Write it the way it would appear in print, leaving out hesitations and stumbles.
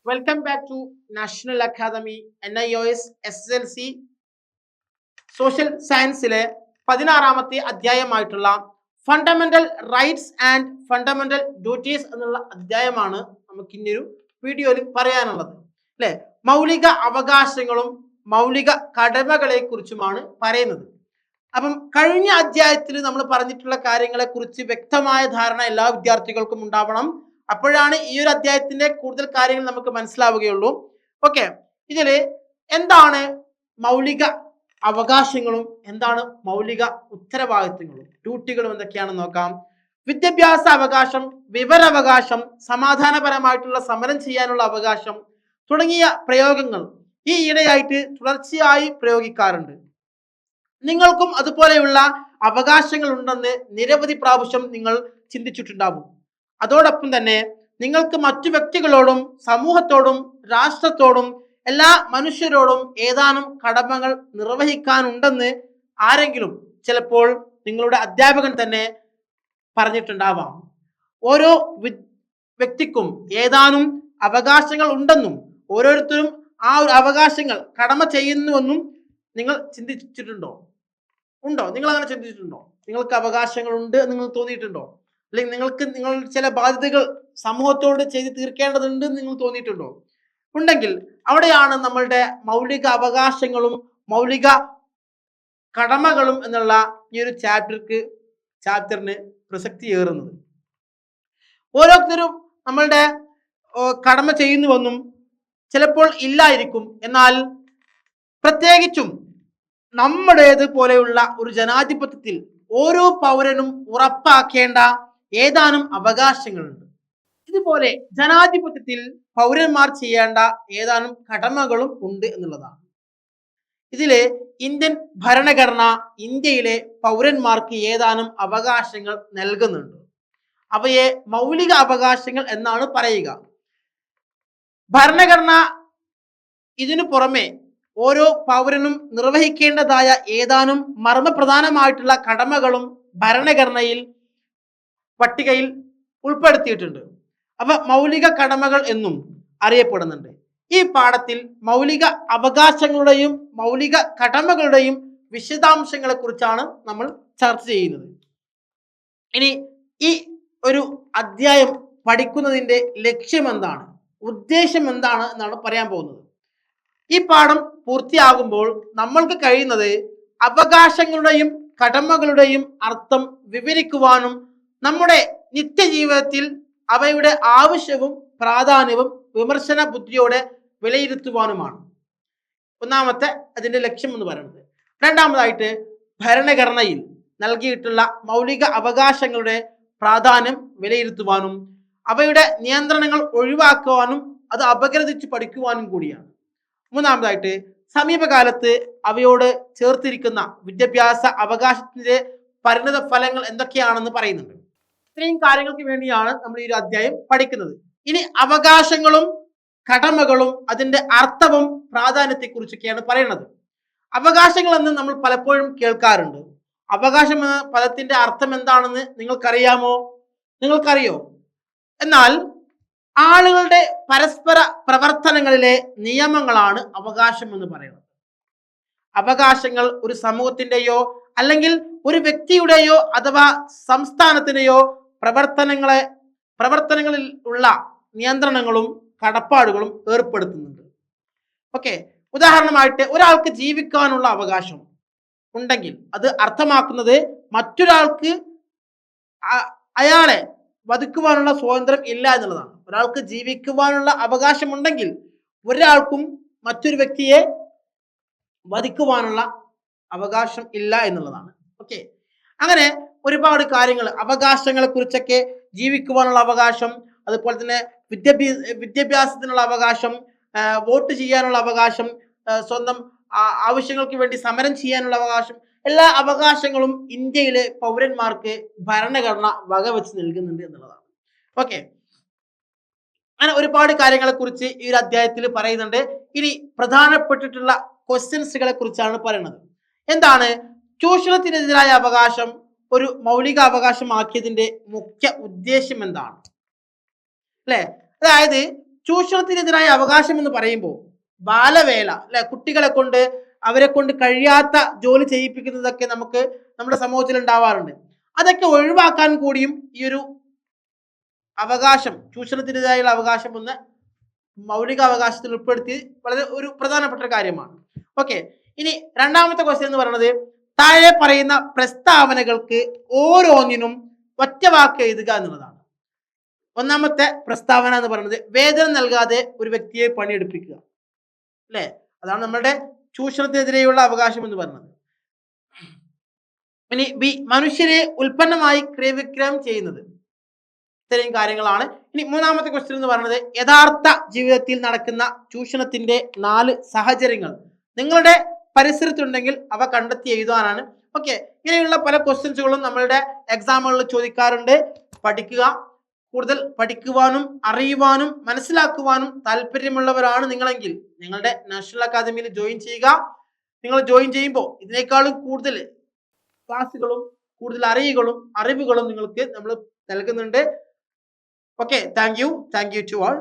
Welcome back to national academy NIOS SSLC social സയൻസിലെ 16ാമത്തെ അധ്യായമായിട്ടുള്ള fundamental rights and fundamental duties എന്നുള്ള അധ്യായമാണ് നമുക്ക് ഇന്നൊരു വീഡിയോയിൽ പറയാനുള്ളത് അല്ലെ. മൗലിക അവകാശങ്ങളും മൗലിക കടമകളെ കുറിച്ചുമാണ് പറയുന്നത്. അപ്പം കഴിഞ്ഞ അധ്യായത്തിൽ നമ്മൾ പറഞ്ഞിട്ടുള്ള കാര്യങ്ങളെ കുറിച്ച് വ്യക്തമായ ധാരണ എല്ലാ വിദ്യാർത്ഥികൾക്കും ഉണ്ടാവണം. അപ്പോഴാണ് ഈ ഒരു അധ്യായത്തിന്റെ കൂടുതൽ കാര്യങ്ങൾ നമുക്ക് മനസ്സിലാവുകയുള്ളൂ. ഓക്കെ, ഇതില് എന്താണ് മൗലിക അവകാശങ്ങളും എന്താണ് മൗലിക ഉത്തരവാദിത്തങ്ങളും ഡ്യൂട്ടികളും എന്തൊക്കെയാണെന്ന് നോക്കാം. വിദ്യാഭ്യാസ അവകാശം, വിവരാവകാശം, സമാധാനപരമായിട്ടുള്ള സമരം ചെയ്യാനുള്ള അവകാശം തുടങ്ങിയ പ്രയോഗങ്ങൾ ഈ ഈയിടെയായിട്ട് തുടർച്ചയായി പ്രയോഗിക്കാറുണ്ട്. നിങ്ങൾക്കും അതുപോലെയുള്ള അവകാശങ്ങൾ ഉണ്ടെന്ന് നിരവധി പ്രാവശ്യം നിങ്ങൾ ചിന്തിച്ചിട്ടുണ്ടാവും. അതോടൊപ്പം തന്നെ നിങ്ങൾക്ക് മറ്റു വ്യക്തികളോടും സമൂഹത്തോടും രാഷ്ട്രത്തോടും എല്ലാ മനുഷ്യരോടും ഏതാനും കടമകൾ നിർവഹിക്കാനുണ്ടെന്ന് ആരെങ്കിലും ചിലപ്പോൾ നിങ്ങളുടെ അധ്യാപകൻ തന്നെ പറഞ്ഞിട്ടുണ്ടാവാം. ഓരോ വ്യക്തിക്കും ഏതാനും അവകാശങ്ങൾ ഉണ്ടെന്നും ഓരോരുത്തരും ആ ഒരു അവകാശങ്ങൾ കടമ ചെയ്യുന്നുവെന്നും നിങ്ങൾ ചിന്തിച്ചിട്ടുണ്ടോ? ഉണ്ടോ? നിങ്ങൾ അങ്ങനെ ചിന്തിച്ചിട്ടുണ്ടോ? നിങ്ങൾക്ക് അവകാശങ്ങളുണ്ട് നിങ്ങൾ തോന്നിയിട്ടുണ്ടോ? അല്ലെങ്കിൽ നിങ്ങൾ ചില ബാധ്യതകൾ സമൂഹത്തോട് ചെയ്ത് തീർക്കേണ്ടതുണ്ട് നിങ്ങൾ തോന്നിയിട്ടുണ്ടോ? ഉണ്ടെങ്കിൽ അവിടെയാണ് നമ്മളുടെ മൗലിക അവകാശങ്ങളും മൗലിക കടമകളും എന്നുള്ള ഈ ഒരു ചാപ്റ്ററിന് പ്രസക്തി ഏറുന്നത്. ഓരോരുത്തരും നമ്മളുടെ കടമ ചെയ്യുന്നുവെന്നും ചിലപ്പോൾ ഇല്ലായിരിക്കും. എന്നാൽ പ്രത്യേകിച്ചും നമ്മുടേത് പോലെയുള്ള ഒരു ജനാധിപത്യത്തിൽ ഓരോ പൗരനും ഉറപ്പാക്കേണ്ട ഏതാനും അവകാശങ്ങളുണ്ട്. ഇതുപോലെ ജനാധിപത്യത്തിൽ പൗരന്മാർ ചെയ്യേണ്ട ഏതാനും കടമകളും ഉണ്ട് എന്നുള്ളതാണ്. ഇതിലെ ഇന്ത്യൻ ഭരണഘടന ഇന്ത്യയിലെ പൗരന്മാർക്ക് ഏതാനും അവകാശങ്ങൾ നൽകുന്നുണ്ട്. അവയെ മൗലിക അവകാശങ്ങൾ എന്നാണ് പറയുക. ഭരണഘടന ഇതിനു പുറമെ ഓരോ പൗരനും നിർവഹിക്കേണ്ടതായ ഏതാനും മർമ്മപ്രധാനമായിട്ടുള്ള കടമകളും ഭരണഘടനയിൽ പട്ടികയിൽ ഉൾപ്പെടുത്തിയിട്ടുണ്ട്. അവ മൗലിക കടമകൾ എന്നും അറിയപ്പെടുന്നുണ്ട്. ഈ പാഠത്തിൽ മൗലിക അവകാശങ്ങളുടെയും മൗലിക കടമകളുടെയും വിശദാംശങ്ങളെ കുറിച്ചാണ് നമ്മൾ ചർച്ച ചെയ്യുന്നത്. ഇനി ഈ ഒരു അധ്യായം പഠിക്കുന്നതിന്റെ ലക്ഷ്യം എന്താണ്, ഉദ്ദേശം എന്താണ് എന്നാണ് പറയാൻ പോകുന്നത്. ഈ പാഠം പൂർത്തിയാകുമ്പോൾ നമ്മൾക്ക് കഴിയുന്നത് അവകാശങ്ങളുടെയും കടമകളുടെയും അർത്ഥം വിവരിക്കുവാനും നമ്മുടെ നിത്യജീവിതത്തിൽ അവയുടെ ആവശ്യവും പ്രാധാന്യവും വിമർശന ബുദ്ധിയോടെ വിലയിരുത്തുവാനുമാണ് ഒന്നാമത്തെ അതിന്റെ ലക്ഷ്യം എന്ന് പറയുന്നത്. രണ്ടാമതായിട്ട് ഭരണഘടനയിൽ നൽകിയിട്ടുള്ള മൗലിക അവകാശങ്ങളുടെ പ്രാധാന്യം വിലയിരുത്തുവാനും അവയുടെ നിയന്ത്രണങ്ങൾ ഒഴിവാക്കുവാനും അത് അപഗ്രഥിച്ച് പഠിക്കുവാനും കൂടിയാണ്. മൂന്നാമതായിട്ട് സമീപകാലത്ത് അവയോട് ചേർത്തിരിക്കുന്ന വിദ്യാഭ്യാസ അവകാശത്തിന്റെ പരിണത ഫലങ്ങൾ എന്തൊക്കെയാണെന്ന് പറയുന്നുണ്ട്. ഇത്രയും കാര്യങ്ങൾക്ക് വേണ്ടിയാണ് നമ്മൾ ഈ ഒരു അധ്യായം പഠിക്കുന്നത്. ഇനി അവകാശങ്ങളും കടമകളും അതിന്റെ അർത്ഥവും പ്രാധാന്യത്തെ കുറിച്ചൊക്കെയാണ് പറയുന്നത്. അവകാശങ്ങൾ എന്ന് നമ്മൾ പലപ്പോഴും കേൾക്കാറുണ്ട്. അവകാശം എന്ന പദത്തിന്റെ അർത്ഥം എന്താണെന്ന് നിങ്ങൾക്കറിയാമോ? നിങ്ങൾക്കറിയോ? എന്നാൽ ആളുകളുടെ പരസ്പര പ്രവർത്തനങ്ങളിലെ നിയമങ്ങളാണ് അവകാശം എന്ന് പറയുന്നത്. അവകാശങ്ങൾ ഒരു സമൂഹത്തിന്റെയോ അല്ലെങ്കിൽ ഒരു വ്യക്തിയുടെയോ അഥവാ സംസ്ഥാനത്തിന്റെയോ പ്രവർത്തനങ്ങളിൽ ഉള്ള നിയന്ത്രണങ്ങളും കടപ്പാടുകളും ഏർപ്പെടുത്തുന്നുണ്ട്. ഓക്കെ, ഉദാഹരണമായിട്ട് ഒരാൾക്ക് ജീവിക്കാനുള്ള അവകാശം ഉണ്ടെങ്കിൽ അത് അർത്ഥമാക്കുന്നത് മറ്റൊരാൾക്ക് അയാളെ വധിക്കുവാനുള്ള സ്വാതന്ത്ര്യം ഇല്ല എന്നുള്ളതാണ്. ഒരാൾക്ക് ജീവിക്കുവാനുള്ള അവകാശമുണ്ടെങ്കിൽ ഒരാൾക്കും മറ്റൊരു വ്യക്തിയെ വധിക്കുവാനുള്ള അവകാശം ഇല്ല എന്നുള്ളതാണ്. ഓക്കെ, അങ്ങനെ ഒരുപാട് കാര്യങ്ങൾ അവകാശങ്ങളെ കുറിച്ചൊക്കെ, ജീവിക്കുവാനുള്ള അവകാശം, അതുപോലെ തന്നെ വിദ്യാഭ്യാസത്തിനുള്ള അവകാശം, വോട്ട് ചെയ്യാനുള്ള അവകാശം, സ്വന്തം ആവശ്യങ്ങൾക്ക് വേണ്ടി സമരം ചെയ്യാനുള്ള അവകാശം, എല്ലാ അവകാശങ്ങളും ഇന്ത്യയിലെ പൗരന്മാർക്ക് ഭരണഘടന വകവെച്ച് നൽകുന്നുണ്ട് എന്നുള്ളതാണ്. ഓക്കെ, അങ്ങനെ ഒരുപാട് കാര്യങ്ങളെ കുറിച്ച് ഈ ഒരു അധ്യായത്തിൽ പറയുന്നുണ്ട്. ഇനി പ്രധാനപ്പെട്ടിട്ടുള്ള ക്വസ്റ്റ്യൻസുകളെ കുറിച്ചാണ് പറയുന്നത്. എന്താണ് ചൂഷണത്തിനെതിരായ അവകാശം ഒരു മൗലിക അവകാശമാക്കിയതിന്റെ മുഖ്യ ഉദ്ദേശം എന്താണ്? അല്ലെ, അതായത് ചൂഷണത്തിനെതിരായ അവകാശം എന്ന് പറയുമ്പോൾ ബാലവേല അല്ലെ, കുട്ടികളെ കൊണ്ട് അവരെ കൊണ്ട് കഴിയാത്ത ജോലി ചെയ്യിപ്പിക്കുന്നതൊക്കെ നമുക്ക് നമ്മുടെ സമൂഹത്തിൽ ഉണ്ടാവാറുണ്ട്. അതൊക്കെ ഒഴിവാക്കാൻ കൂടിയും ഈ ഒരു അവകാശം, ചൂഷണത്തിനെതിരായുള്ള അവകാശം ഒന്ന് മൗലിക അവകാശത്തിൽ ഉൾപ്പെടുത്തി വളരെ ഒരു പ്രധാനപ്പെട്ട കാര്യമാണ്. ഓക്കെ, ഇനി രണ്ടാമത്തെ ക്വസ്റ്റ്യൻ എന്ന് പറയുന്നത് താഴെ പറയുന്ന പ്രസ്താവനകൾക്ക് ഓരോന്നിനും ഒറ്റ വാക്ക് എഴുതുക എന്നുള്ളതാണ്. ഒന്നാമത്തെ പ്രസ്താവന എന്ന് പറയുന്നത് വേതനം നൽകാതെ ഒരു വ്യക്തിയെ പണിയെടുപ്പിക്കുക, അല്ലെ? അതാണ് നമ്മളുടെ ചൂഷണത്തിനെതിരെയുള്ള അവകാശം എന്ന് പറയുന്നത്. ഇനി ബി, മനുഷ്യരെ ഉൽപ്പന്നമായി ക്രയവിക്രയം ചെയ്യുന്നത്. ഇത്രയും കാര്യങ്ങളാണ്. ഇനി മൂന്നാമത്തെ ക്വസ്റ്റ്യൻ എന്ന് പറയുന്നത് യഥാർത്ഥ ജീവിതത്തിൽ നടക്കുന്ന ചൂഷണത്തിന്റെ 4 സാഹചര്യങ്ങൾ നിങ്ങളുടെ പരിസരത്തുണ്ടെങ്കിൽ അവ കണ്ടെത്തി എഴുതാനാണ്. ഓക്കെ, ഇങ്ങനെയുള്ള പല ക്വസ്റ്റ്യൻസുകളും നമ്മളുടെ എക്സാമുകളിൽ ചോദിക്കാറുണ്ട്. പഠിക്കുക. കൂടുതൽ പഠിക്കുവാനും അറിയുവാനും മനസ്സിലാക്കുവാനും താല്പര്യമുള്ളവരാണ് നിങ്ങളെങ്കിൽ നിങ്ങളുടെ നാഷണൽ അക്കാദമിയിൽ ജോയിൻ ചെയ്യുക. നിങ്ങൾ ജോയിൻ ചെയ്യുമ്പോൾ ഇതിനേക്കാളും കൂടുതൽ ക്ലാസ്സുകളും കൂടുതൽ അറിവുകളും നിങ്ങൾക്ക് നമ്മൾ നൽകുന്നുണ്ട്. Okay, thank you to all.